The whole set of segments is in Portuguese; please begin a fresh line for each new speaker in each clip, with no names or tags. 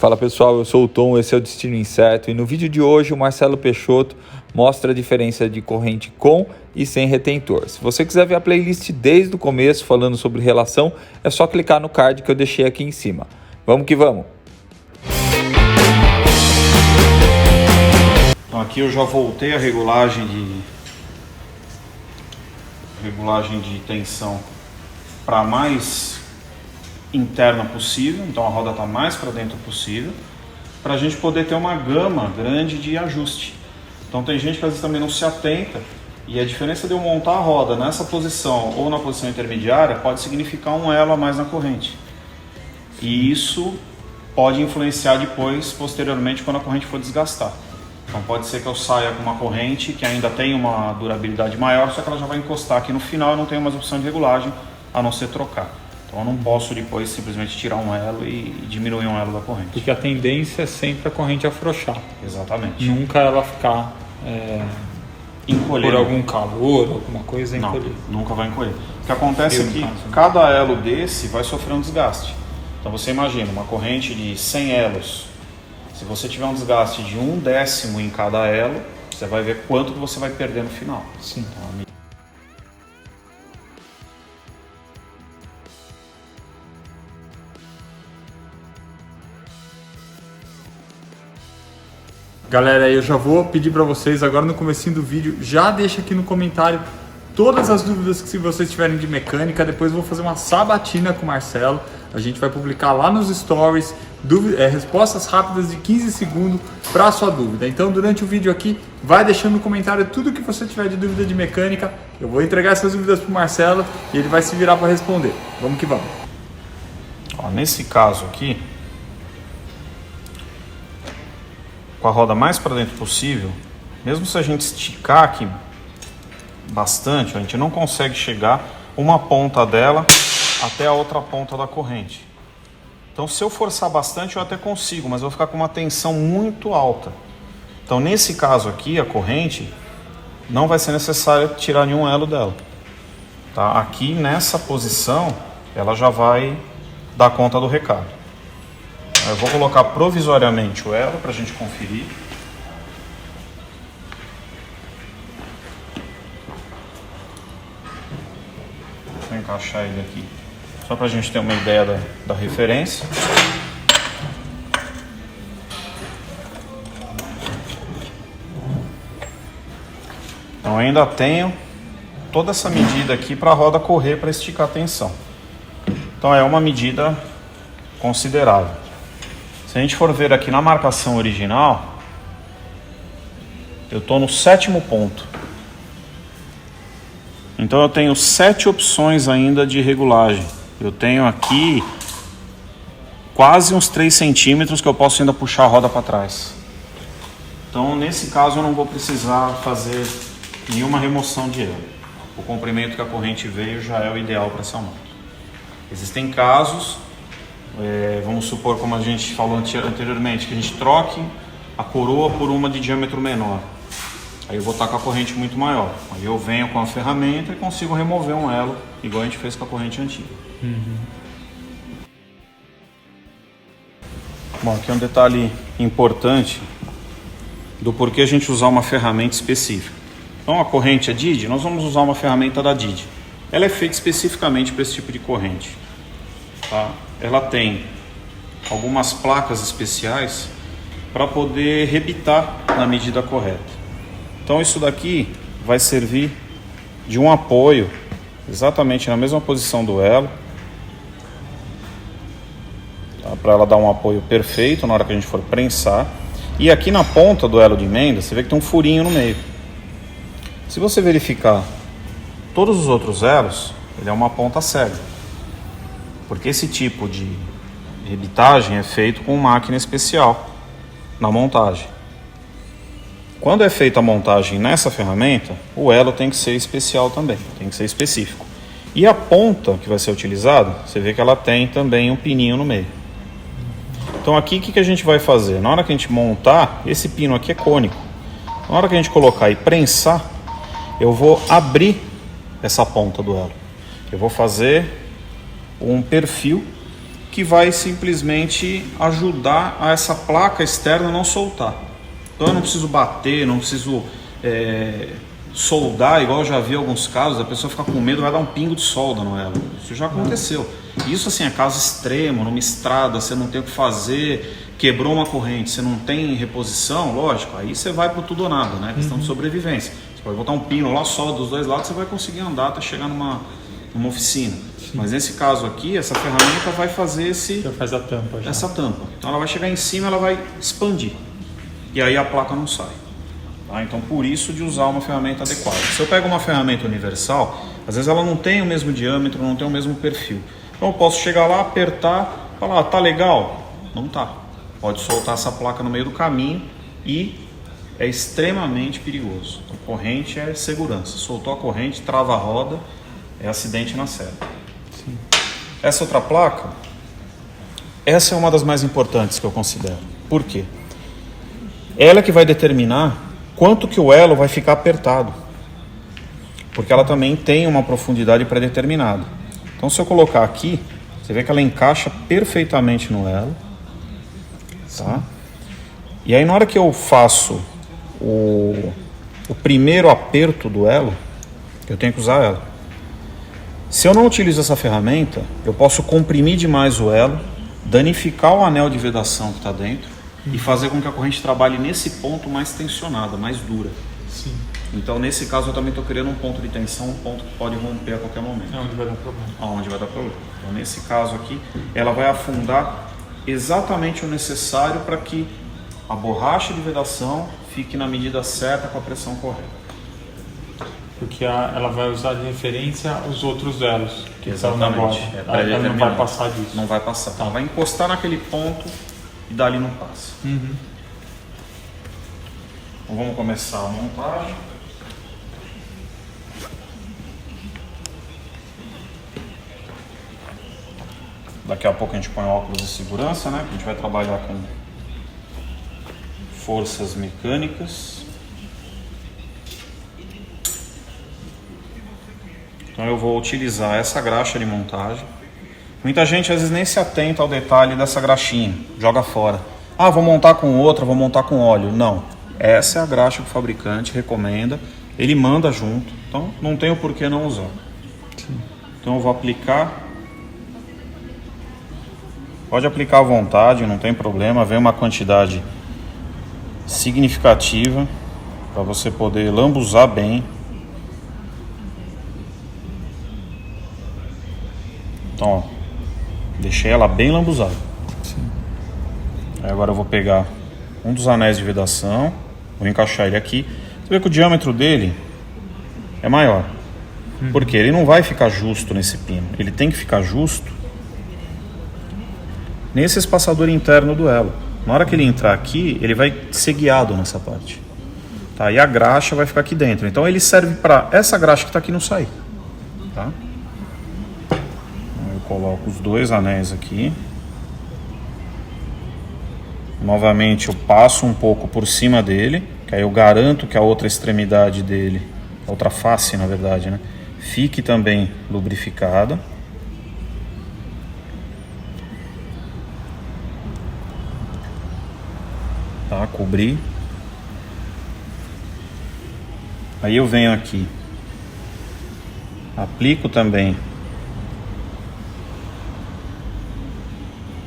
Fala pessoal, eu sou o Tom, esse é o Destino Incerto e no vídeo de hoje o Marcelo Peixoto mostra a diferença de corrente com e sem retentor. Se você quiser ver a playlist desde o começo falando sobre relação, é só clicar no card que eu deixei aqui em cima. Vamos que vamos!
Então aqui eu já voltei a regulagem de tensão para mais interna possível, então a roda está mais para dentro possível, para a gente poder ter uma gama grande de ajuste. Então tem gente que às vezes também não se atenta, e a diferença de eu montar a roda nessa posição ou na posição intermediária pode significar um elo a mais na corrente. E isso pode influenciar depois, posteriormente, quando a corrente for desgastar. Então pode ser que eu saia com uma corrente que ainda tem uma durabilidade maior, só que ela já vai encostar aqui no final e não tenho mais opção de regulagem, a não ser trocar. Então eu não posso depois simplesmente tirar um elo e diminuir um elo da corrente.
Porque a tendência é sempre a corrente afrouxar.
Exatamente.
Nunca ela ficar
encolher.
Por algum calor, alguma coisa, encolher.
Não, nunca vai encolher. O que acontece é que cada elo desse vai sofrer um desgaste. Então você imagina uma corrente de 100 elos. Se você tiver um desgaste de 1/10 em cada elo, você vai ver quanto que você vai perder no final.
Sim.
Então,
Galera, eu já vou pedir para vocês agora no comecinho do vídeo, já deixa aqui no comentário todas as dúvidas que se vocês tiverem de mecânica. Depois eu vou fazer uma sabatina com o Marcelo, a gente vai publicar lá nos stories respostas rápidas de 15 segundos para a sua dúvida. Então durante o vídeo aqui, vai deixando no comentário tudo que você tiver de dúvida de mecânica, eu vou entregar essas dúvidas para o Marcelo e ele vai se virar para responder. Vamos que vamos.
ó, nesse caso aqui, com a roda mais para dentro possível, mesmo se a gente esticar aqui bastante, a gente não consegue chegar uma ponta dela até a outra ponta da corrente. Então se eu forçar bastante eu até consigo, mas eu vou ficar com uma tensão muito alta. Então nesse caso aqui a corrente não vai ser necessário tirar nenhum elo dela, tá? Aqui nessa posição ela já vai dar conta do recado. Eu vou colocar provisoriamente o elo para a gente conferir. Vou encaixar ele aqui, só para a gente ter uma ideia da referência. Então ainda tenho toda essa medida aqui para a roda correr, para esticar a tensão. Então é uma medida considerável. Se a gente for ver aqui na marcação original, eu estou no 7º ponto. Então eu tenho 7 opções ainda de regulagem. Eu tenho aqui quase uns 3 centímetros que eu posso ainda puxar a roda para trás. Então nesse caso eu não vou precisar fazer nenhuma remoção de elo. O comprimento que a corrente veio já é o ideal para essa moto. Existem casos... vamos supor, como a gente falou anteriormente, que a gente troque a coroa por uma de diâmetro menor. Aí eu vou estar com a corrente muito maior. Aí eu venho com a ferramenta e consigo remover um elo, igual a gente fez com a corrente antiga. Bom, aqui é um detalhe importante do porquê a gente usar uma ferramenta específica. Então a corrente é DID, nós vamos usar uma ferramenta da DID. Ela é feita especificamente para esse tipo de corrente. Tá? Ela tem algumas placas especiais para poder rebitar na medida correta. Então isso daqui vai servir de um apoio exatamente na mesma posição do elo, tá? Para ela dar um apoio perfeito na hora que a gente for prensar. E aqui na ponta do elo de emenda você vê que tem um furinho no meio. Se você verificar todos os outros elos, ele é uma ponta cega, porque esse tipo de rebitagem é feito com máquina especial na montagem. Quando é feita a montagem nessa ferramenta, o elo tem que ser especial também, tem que ser específico. E a ponta que vai ser utilizada, você vê que ela tem também um pininho no meio. Então aqui o que a gente vai fazer? Na hora que a gente montar, esse pino aqui é cônico. Na hora que a gente colocar e prensar, eu vou abrir essa ponta do elo. Eu vou fazer um perfil que vai simplesmente ajudar a essa placa externa não soltar. Então eu não preciso bater, não preciso soldar, igual eu já vi alguns casos, a pessoa fica com medo, vai dar um pingo de solda no elo. Isso já aconteceu. Isso assim é caso extremo, numa estrada, você não tem o que fazer, quebrou uma corrente, você não tem reposição, lógico, aí você vai pro tudo ou nada, né? Questão de sobrevivência. Você pode botar um pino lá só dos dois lados, você vai conseguir andar até chegar numa oficina. Sim. Mas nesse caso aqui, essa ferramenta vai fazer
já faz a tampa,
essa tampa. Então ela vai chegar em cima, ela vai expandir. E aí a placa não sai. Tá? Então por isso de usar uma ferramenta adequada. Se eu pego uma ferramenta universal, às vezes ela não tem o mesmo diâmetro, não tem o mesmo perfil. Então eu posso chegar lá, apertar, falar, tá legal? Não tá. Pode soltar essa placa no meio do caminho e é extremamente perigoso. A corrente é segurança. Soltou a corrente, trava a roda, é acidente na certa. Sim. Essa outra placa, essa é uma das mais importantes que eu considero. Por quê? Ela é que vai determinar quanto que o elo vai ficar apertado. Porque ela também tem uma profundidade pré-determinada. Então se eu colocar aqui, você vê que ela encaixa perfeitamente no elo. Tá? E aí na hora que eu faço o primeiro aperto do elo, eu tenho que usar ela. Se eu não utilizo essa ferramenta, eu posso comprimir demais o elo, danificar o anel de vedação que está dentro e fazer com que a corrente trabalhe nesse ponto mais tensionada, mais dura.
Sim.
Então nesse caso eu também estou criando um ponto de tensão, um ponto que pode romper a qualquer momento.
É onde vai dar problema.
Onde vai dar problema. Então nesse caso aqui, ela vai afundar exatamente o necessário para que a borracha de vedação fique na medida certa com a pressão correta.
Porque ela vai usar de referência os outros elos que estão na
Exatamente.
borda. Ela não vai passar disso.
Não vai passar. Ela vai encostar naquele ponto e dali não passa.
Uhum.
Então vamos começar a montagem. Daqui a pouco a gente põe óculos de segurança, né? A gente vai trabalhar com forças mecânicas. Então eu vou utilizar essa graxa de montagem. Muita gente às vezes nem se atenta ao detalhe dessa graxinha, joga fora. Ah, vou montar com outra, vou montar com óleo. Não, essa é a graxa que o fabricante recomenda, ele manda junto, então não tem o porquê não usar. Sim. Então eu vou aplicar. Pode aplicar à vontade, não tem problema, vem uma quantidade significativa para você poder lambuzar bem. Então, ó, deixei ela bem lambuzada. Sim. Aí agora eu vou pegar um dos anéis de vedação, vou encaixar ele aqui. Você vê que o diâmetro dele é maior. Porque ele não vai ficar justo nesse pino. Ele tem que ficar justo nesse espaçador interno do elo. Na hora que ele entrar aqui, ele vai ser guiado nessa parte. Tá? E a graxa vai ficar aqui dentro. Então ele serve para essa graxa que está aqui não sair. Tá? Eu coloco os dois anéis aqui. Novamente eu passo um pouco por cima dele, que aí eu garanto que a outra extremidade dele, a outra face na verdade, né, fique também lubrificada. Tá, cobrir. Aí eu venho aqui, aplico também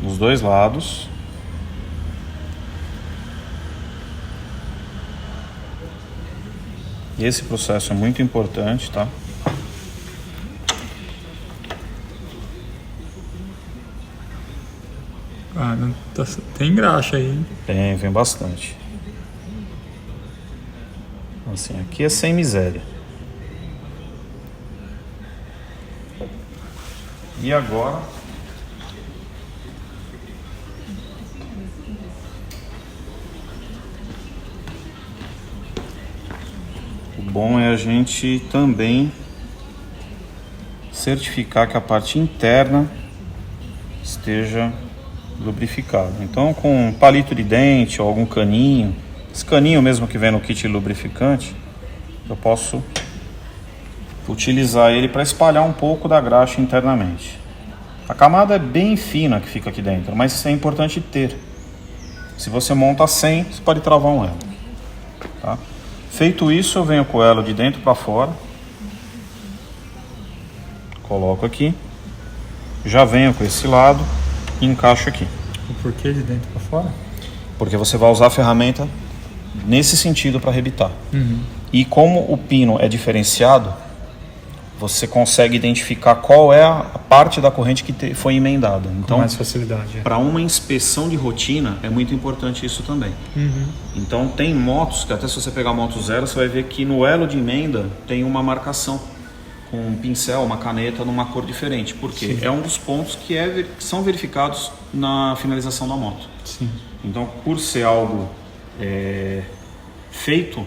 dos dois lados. E esse processo é muito importante, tá?
Ah, não tá, tem graxa aí, hein?
Tem, vem bastante. Assim, aqui é sem miséria. E agora o bom é a gente também certificar que a parte interna esteja lubrificada. Então com um palito de dente ou algum caninho, esse caninho mesmo que vem no kit lubrificante, eu posso utilizar ele para espalhar um pouco da graxa internamente. A camada é bem fina que fica aqui dentro, mas isso é importante ter. Se você monta sem, você pode travar um elo. Tá? Feito isso, eu venho com o elo de dentro para fora. Coloco aqui. Já venho com esse lado e encaixo aqui.
O porquê de dentro para fora?
Porque você vai usar a ferramenta nesse sentido para rebitar. E como o pino é diferenciado, você consegue identificar qual é a parte da corrente que foi emendada. Então,
com mais facilidade.
Para uma inspeção de rotina, é muito importante isso também. Então, tem motos, que até se você pegar a moto zero, você vai ver que no elo de emenda tem uma marcação com um pincel, uma caneta, numa cor diferente. Porque é um dos pontos que são verificados na finalização da moto.
Sim.
Então, por ser algo feito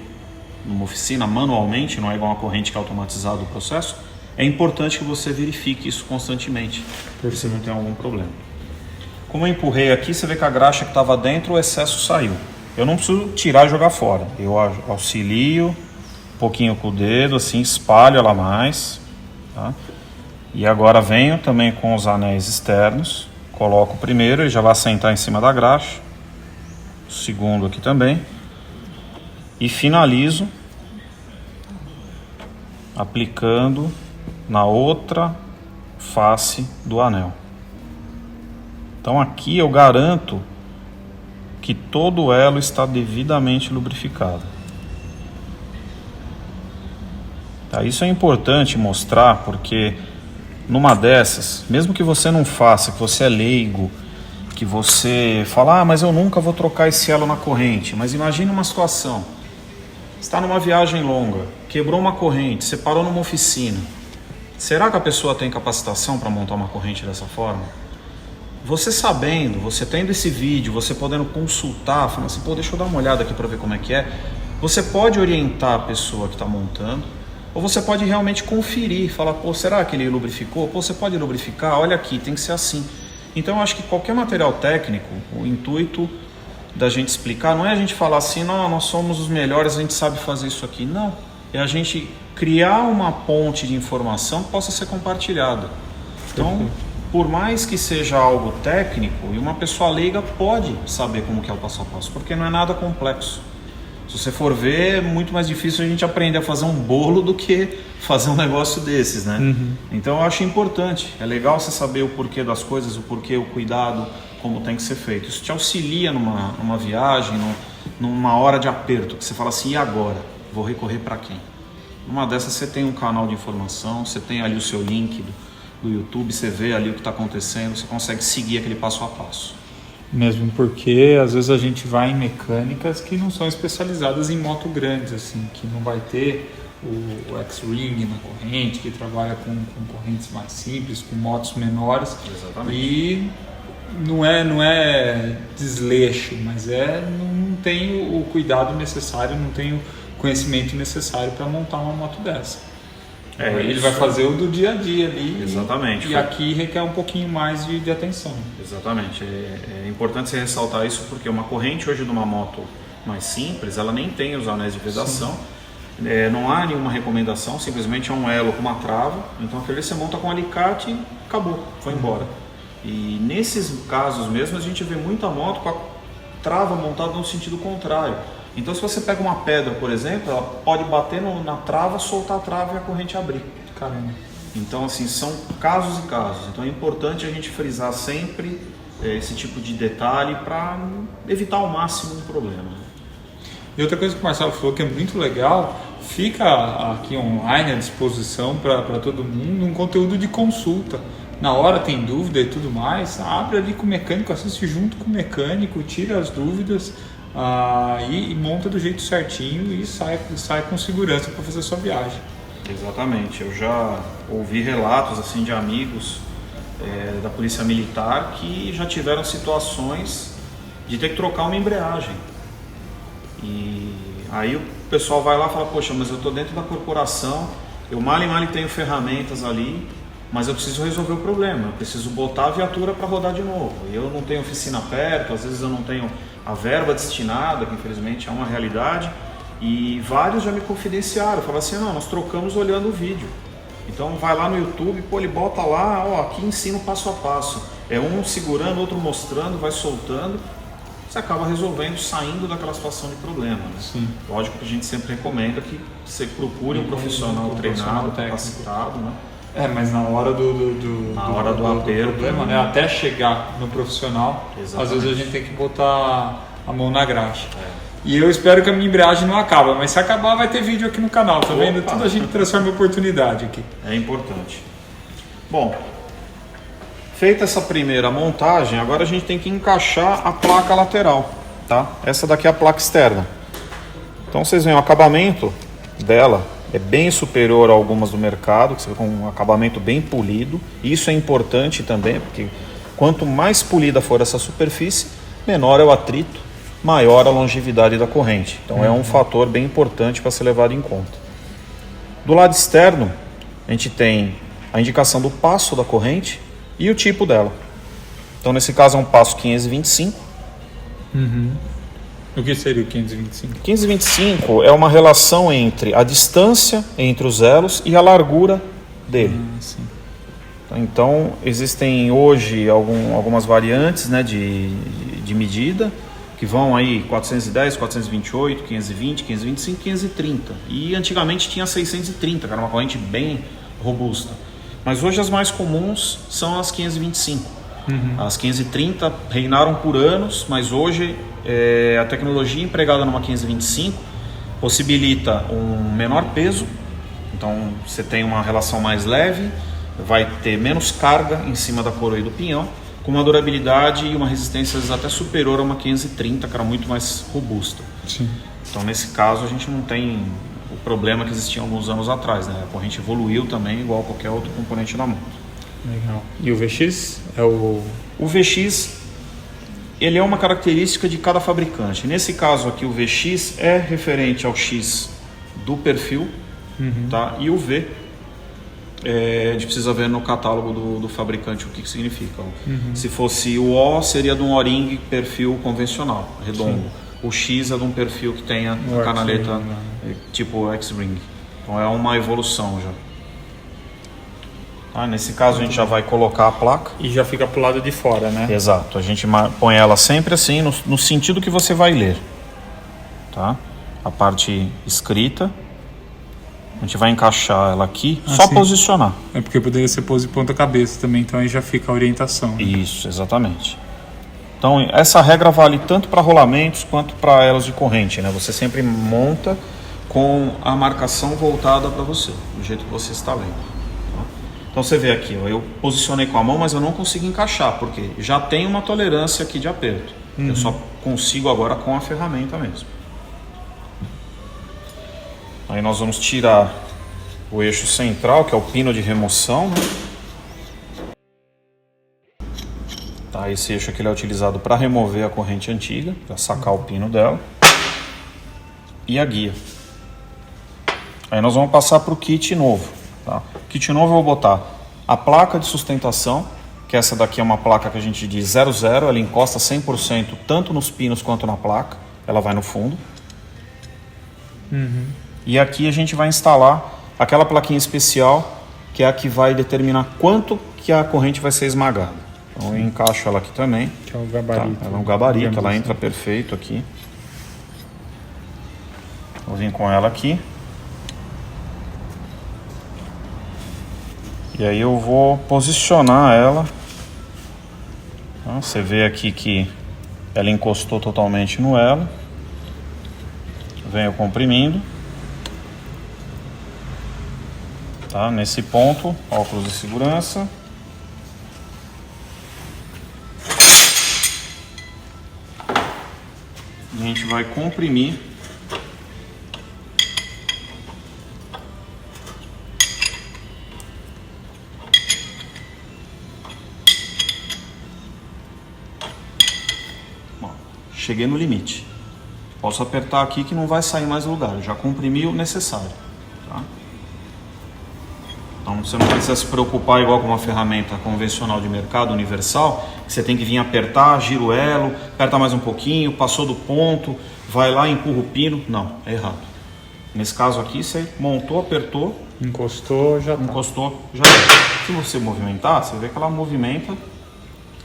numa oficina manualmente, não é igual uma corrente que é automatizado o processo, é importante que você verifique isso constantemente, para você não ter algum problema. Como eu empurrei aqui, você vê que a graxa que estava dentro, o excesso saiu. Eu não preciso tirar e jogar fora. Eu auxilio um pouquinho com o dedo, assim, espalho ela mais. Tá? E agora venho também com os anéis externos, coloco o primeiro, ele já vai sentar em cima da graxa. O segundo aqui também. E finalizo aplicando na outra face do anel. Então aqui eu garanto que todo o elo está devidamente lubrificado. Tá, isso é importante mostrar porque numa dessas, mesmo que você não faça, que você é leigo, que você fala, mas eu nunca vou trocar esse elo na corrente. Mas imagine uma situação, você está numa viagem longa, quebrou uma corrente, você parou numa oficina. Será que a pessoa tem capacitação para montar uma corrente dessa forma? Você sabendo, você tendo esse vídeo, você podendo consultar, falando assim, deixa eu dar uma olhada aqui para ver como é que é. Você pode orientar a pessoa que está montando, ou você pode realmente conferir, falar, será que ele lubrificou? Você pode lubrificar, olha aqui, tem que ser assim. Então eu acho que qualquer material técnico, o intuito da gente explicar não é a gente falar assim, não, nós somos os melhores, a gente sabe fazer isso aqui. Não, é a gente criar uma ponte de informação que possa ser compartilhada. Então, por mais que seja algo técnico, e uma pessoa leiga pode saber como que é o passo a passo, porque não é nada complexo. Se você for ver, é muito mais difícil a gente aprender a fazer um bolo do que fazer um negócio desses, né? Então eu acho importante, é legal você saber o porquê das coisas, o porquê, o cuidado, como tem que ser feito. Isso te auxilia numa viagem, numa hora de aperto, que você fala assim, e agora? Vou recorrer para quem? Numa dessas você tem um canal de informação, você tem ali o seu link do YouTube, você vê ali o que está acontecendo, você consegue seguir aquele passo a passo.
Mesmo porque às vezes a gente vai em mecânicas que não são especializadas em moto grandes, assim, que não vai ter o X-Ring na corrente, que trabalha com correntes mais simples, com motos menores.
Exatamente.
E não é desleixo, mas não tem o cuidado necessário, não tem o conhecimento necessário para montar uma moto dessa. Ele vai fazer o do dia a dia ali.
Exatamente.
E aqui requer um pouquinho mais de atenção.
Exatamente. É importante você ressaltar isso porque uma corrente hoje de uma moto mais simples, ela nem tem os anéis de vedação. Não há nenhuma recomendação, simplesmente é um elo com uma trava. Então aquele você monta com um alicate e acabou, foi embora. E nesses casos mesmo a gente vê muita moto com a trava montada no sentido contrário. Então se você pega uma pedra, por exemplo, ela pode bater na trava, soltar a trava e a corrente abrir.
Caramba.
Então assim, são casos e casos. Então é importante a gente frisar sempre esse tipo de detalhe para evitar ao máximo um problema.
E outra coisa que o Marcelo falou que é muito legal, fica aqui online à disposição para todo mundo um conteúdo de consulta. Na hora tem dúvida e tudo mais, abre ali com o mecânico, assiste junto com o mecânico, tira as dúvidas e monta do jeito certinho e sai com segurança para fazer a sua viagem.
Exatamente, eu já ouvi relatos assim de amigos da polícia militar que já tiveram situações de ter que trocar uma embreagem. E aí o pessoal vai lá e fala, poxa, mas eu estou dentro da corporação, eu mal e mal tenho ferramentas ali, mas eu preciso resolver o problema, eu preciso botar a viatura para rodar de novo. E eu não tenho oficina perto, às vezes eu não tenho a verba destinada, que infelizmente é uma realidade. E vários já me confidenciaram, falaram assim, não, nós trocamos olhando o vídeo. Então vai lá no YouTube, pô, ele bota lá, ó, aqui ensina o passo a passo. É um segurando, outro mostrando, vai soltando. Você acaba resolvendo, saindo daquela situação de problema. Né?
Sim.
Lógico que a gente sempre recomenda que você procure um profissional treinado, capacitado, né?
Mas na hora do
aperto,
problema, né? Até chegar no profissional,
Exatamente.
Às vezes a gente tem que botar a mão na graxa. E eu espero que a minha embreagem não acabe, mas se acabar vai ter vídeo aqui no canal, tá vendo? Tudo a gente transforma em oportunidade aqui.
É importante. Bom, feita essa primeira montagem, agora a gente tem que encaixar a placa lateral, tá? Essa daqui é a placa externa. Então vocês veem o acabamento dela é bem superior a algumas do mercado, que você vê com um acabamento bem polido. Isso é importante também, porque quanto mais polida for essa superfície, menor é o atrito, maior a longevidade da corrente. Então é um fator bem importante para ser levado em conta. Do lado externo, a gente tem a indicação do passo da corrente e o tipo dela. Então nesse caso é um passo 525.
O que seria o 525?
525 é uma relação entre a distância entre os elos e a largura dele.
Sim.
Então existem hoje algumas variantes, né, de medida que vão aí 410, 428, 520, 525, 530. E antigamente tinha 630, que era uma corrente bem robusta. Mas hoje as mais comuns são as 525. As 530 reinaram por anos, mas hoje a tecnologia empregada numa 525 possibilita um menor peso. Então você tem uma relação mais leve, vai ter menos carga em cima da coroa e do pinhão, com uma durabilidade e uma resistência às vezes até superior a uma 530, que era muito mais robusta.
Sim.
Então nesse caso a gente não tem o problema que existia alguns anos atrás, né? A corrente evoluiu também igual qualquer outro componente da moto.
Legal. E o VX é o...
O VX, ele é uma característica de cada fabricante. Nesse caso aqui o VX é referente ao X do perfil, tá? E o V, a gente precisa ver no catálogo do fabricante o que significa. Se fosse o O, seria de um O-ring perfil convencional, redondo. Sim. O X é de um perfil que tenha uma canaleta tipo X-Ring. Então é uma evolução já. Nesse caso a gente já vai colocar a placa.
E já fica pro lado de fora, né?
Exato, a gente põe ela sempre assim, no sentido que você vai ler. Tá? A parte escrita, a gente vai encaixar ela aqui, só
sim.
Posicionar.
É porque poderia ser pose ponta cabeça também, então aí já fica a orientação. Né?
Isso, exatamente. Então essa regra vale tanto para rolamentos quanto para elos de corrente, né? Você sempre monta com a marcação voltada para você, do jeito que você está lendo. Então você vê aqui, ó, eu posicionei com a mão, mas eu não consigo encaixar, porque já tem uma tolerância aqui de aperto. Eu só consigo agora com a ferramenta mesmo. Aí nós vamos tirar o eixo central, que é o pino de remoção, né? Tá, esse eixo aqui ele é utilizado para remover a corrente antiga, para sacar o pino dela. E a guia. Aí nós vamos passar para o kit novo. Tá? Kit novo eu vou botar a placa de sustentação, que essa daqui é uma placa que a gente diz 00, ela encosta 100% tanto nos pinos quanto na placa, ela vai no fundo. E aqui a gente vai instalar aquela plaquinha especial, que é a que vai determinar quanto que a corrente vai ser esmagada. Então eu encaixo ela aqui também.
Que é o gabarito.
Tá? Ela é um gabarito, ela entra perfeito aqui. Vou vir com ela aqui. E aí eu vou posicionar ela. Você vê aqui que ela encostou totalmente no elo. Venho comprimindo. Tá? Nesse ponto, óculos de segurança. E a gente vai comprimir. Cheguei no limite. Posso apertar aqui que não vai sair mais do lugar. Eu já comprimi o necessário. Tá? Então você não precisa se preocupar igual com uma ferramenta convencional de mercado universal, que você tem que vir apertar, gira o elo, aperta mais um pouquinho, passou do ponto, vai lá e empurra o pino. Não, é errado. Nesse caso aqui você montou, apertou,
Encostou, já tá.
Encostou, já é. Se você movimentar, você vê que ela movimenta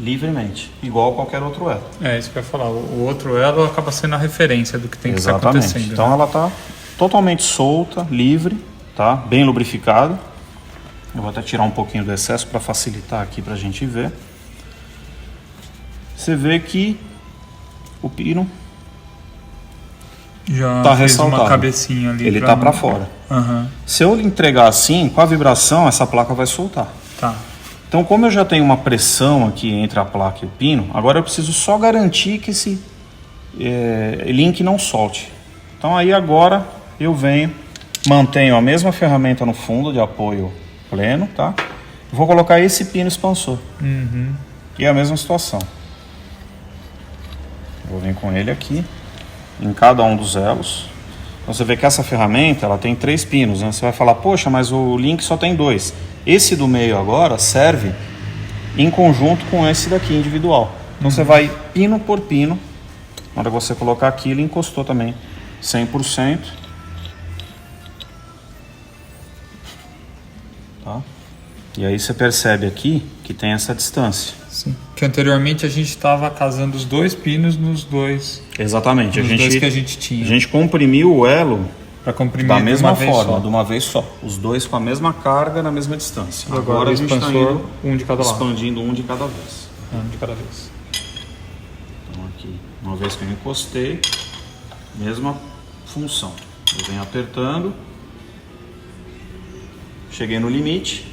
livremente, igual qualquer outro elo.
É, isso que eu ia falar. O outro elo acaba sendo a referência do que tem que estar acontecendo.
Então ela está totalmente solta, livre, tá? Bem lubrificada. Eu vou até tirar um pouquinho do excesso para facilitar aqui para a gente ver. Você vê que o pino
já
está
fez
ressaltado.
Uma cabecinha ali.
Ele está para fora.
Uhum.
Se eu entregar assim, com a vibração, essa placa vai soltar.
Tá.
Então, como eu já tenho uma pressão aqui entre a placa e o pino, agora eu preciso só garantir que esse link não solte. Então aí agora eu venho, mantenho a mesma ferramenta no fundo de apoio pleno, tá? Vou colocar esse pino expansor.
Uhum.
E é a mesma situação. Vou vir com ele aqui, em cada um dos elos. Então você vê que essa ferramenta, ela tem 3 pinos, né? Você vai falar, poxa, mas o link só tem 2. Esse do meio agora serve em conjunto com esse daqui individual. Então você vai pino por pino. Na hora que você colocar aqui, ele encostou também 100%. Tá? E aí você percebe aqui que tem essa distância.
Sim. Que anteriormente a gente estava casando os 2 pinos nos dois.
Exatamente.
Nos dois que a gente tinha.
A gente comprimiu o elo
para comprimir
da mesma forma, de uma vez só. Os dois com a mesma carga na mesma distância.
E agora a gente está indo um de cada lado.
Expandindo um de cada vez.
Um de cada vez.
Então aqui, uma vez que eu encostei, mesma função. Eu venho apertando. Cheguei no limite.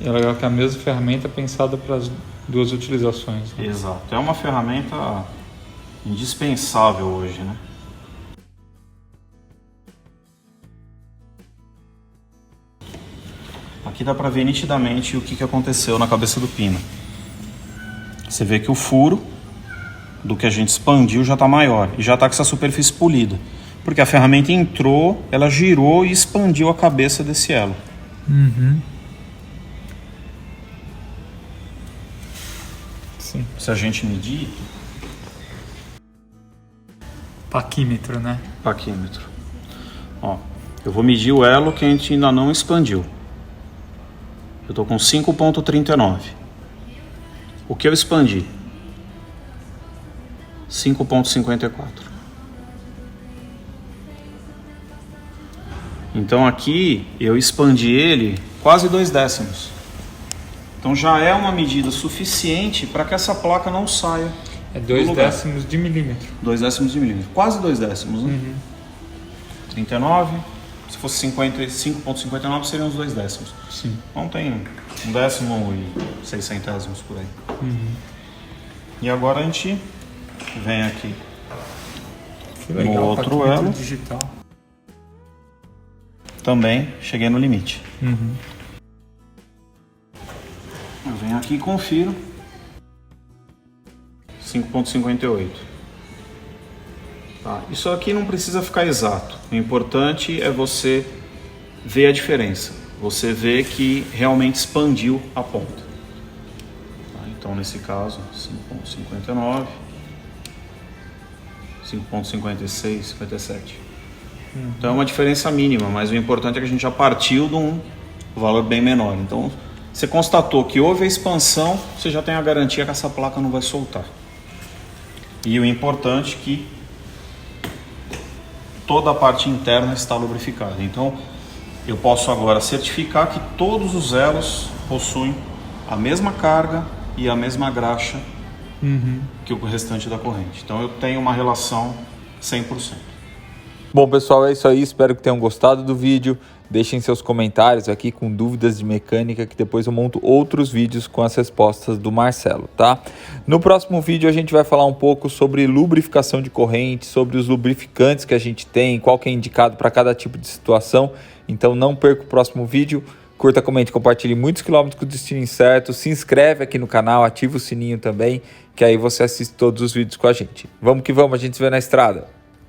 E é legal que a mesma ferramenta é pensada para as 2 utilizações. Né?
Exato. É uma ferramenta indispensável hoje, né? Aqui dá para ver nitidamente o que aconteceu na cabeça do pino. Você vê que o furo do que a gente expandiu já está maior e já está com essa superfície polida. Porque a ferramenta entrou, ela girou e expandiu a cabeça desse elo.
Uhum. Sim.
Se a gente medir...
Paquímetro, né?
Paquímetro. Ó, eu vou medir o elo que a gente ainda não expandiu. Eu estou com 5,39. O que eu expandi? 5,54. Então aqui eu expandi ele quase 2 décimos. Então já é uma medida suficiente para que essa placa não saia.
É 2 décimos de milímetro.
2 décimos de milímetro. Quase 2 décimos, né? Uhum. 39. Se fosse 5,59 seriam uns 2 décimos.
Sim.
Então tem 1 décimo e 6 centésimos por aí.
Uhum.
E agora a gente vem aqui
que legal,
no outro elo.
Digital.
Também cheguei no limite.
Uhum.
Eu venho aqui e confiro. 5,58. Tá. Isso aqui não precisa ficar exato. O importante é você ver a diferença. Você vê que realmente expandiu a ponta. Tá. Então nesse caso, 5,59, 5,56, 57. Então é uma diferença mínima, mas o importante é que a gente já partiu de um valor bem menor. Então você constatou que houve a expansão, você já tem a garantia que essa placa não vai soltar. E o importante é que toda a parte interna está lubrificada. Então eu posso agora certificar que todos os elos possuem a mesma carga e a mesma graxa que o restante da corrente. Então eu tenho uma relação 100%.
Bom, pessoal, é isso aí. Espero que tenham gostado do vídeo. Deixem seus comentários aqui com dúvidas de mecânica, que depois eu monto outros vídeos com as respostas do Marcelo, tá? No próximo vídeo a gente vai falar um pouco sobre lubrificação de corrente, sobre os lubrificantes que a gente tem, qual que é indicado para cada tipo de situação. Então não perca o próximo vídeo. Curta, comente, compartilhe muitos quilômetros com o destino incerto. Se inscreve aqui no canal, ativa o sininho também, que aí você assiste todos os vídeos com a gente. Vamos que vamos, a gente se vê na estrada.